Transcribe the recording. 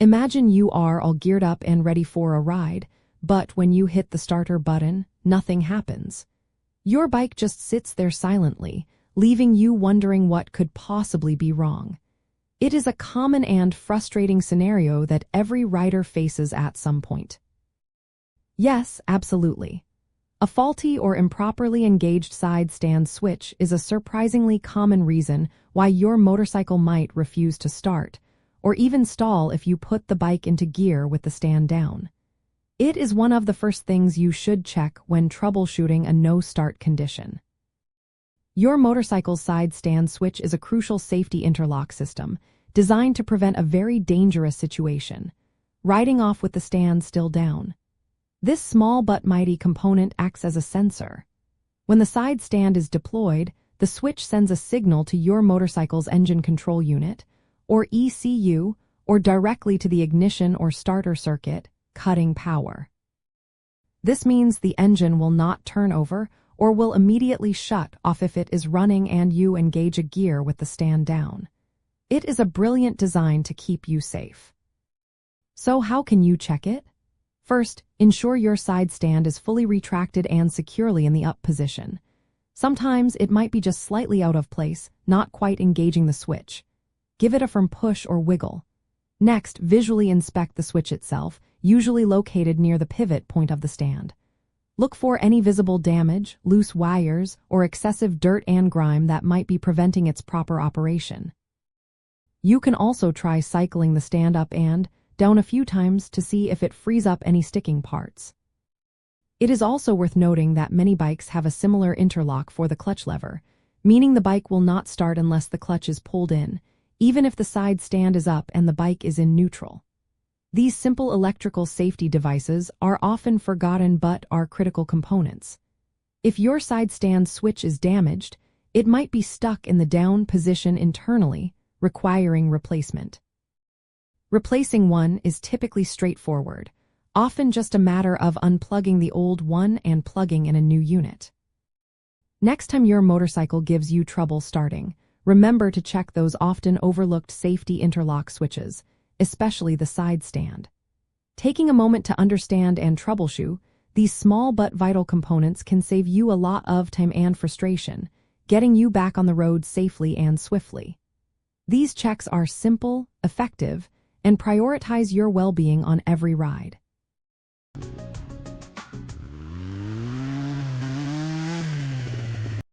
Imagine you are all geared up and ready for a ride, but when you hit the starter button, nothing happens. Your bike just sits there silently, leaving you wondering what could possibly be wrong. It is a common and frustrating scenario that every rider faces at some point. Yes, absolutely. A faulty or improperly engaged side stand switch is a surprisingly common reason why your motorcycle might refuse to start, or even stall if you put the bike into gear with the stand down. It is one of the first things you should check when troubleshooting a no-start condition. Your motorcycle's side stand switch is a crucial safety interlock system designed to prevent a very dangerous situation, riding off with the stand still down. This small but mighty component acts as a sensor. When the side stand is deployed, the switch sends a signal to your motorcycle's engine control unit, or ECU, or directly to the ignition or starter circuit, cutting power. This means the engine will not turn over or will immediately shut off if it is running and you engage a gear with the stand down. It is a brilliant design to keep you safe. So how can you check it? First, ensure your side stand is fully retracted and securely in the up position. Sometimes it might be just slightly out of place, not quite engaging the switch. Give it a firm push or wiggle. Next, visually inspect the switch itself, usually located near the pivot point of the stand. Look for any visible damage, loose wires, or excessive dirt and grime that might be preventing its proper operation. You can also try cycling the stand up and down a few times to see if it frees up any sticking parts. It is also worth noting that many bikes have a similar interlock for the clutch lever, meaning the bike will not start unless the clutch is pulled in, even if the side stand is up and the bike is in neutral. These simple electrical safety devices are often forgotten but are critical components. If your side stand switch is damaged, it might be stuck in the down position internally, requiring replacement. Replacing one is typically straightforward, often just a matter of unplugging the old one and plugging in a new unit. Next time your motorcycle gives you trouble starting, remember to check those often overlooked safety interlock switches, especially the side stand. Taking a moment to understand and troubleshoot, these small but vital components can save you a lot of time and frustration, getting you back on the road safely and swiftly. These checks are simple, effective, and prioritize your well-being on every ride.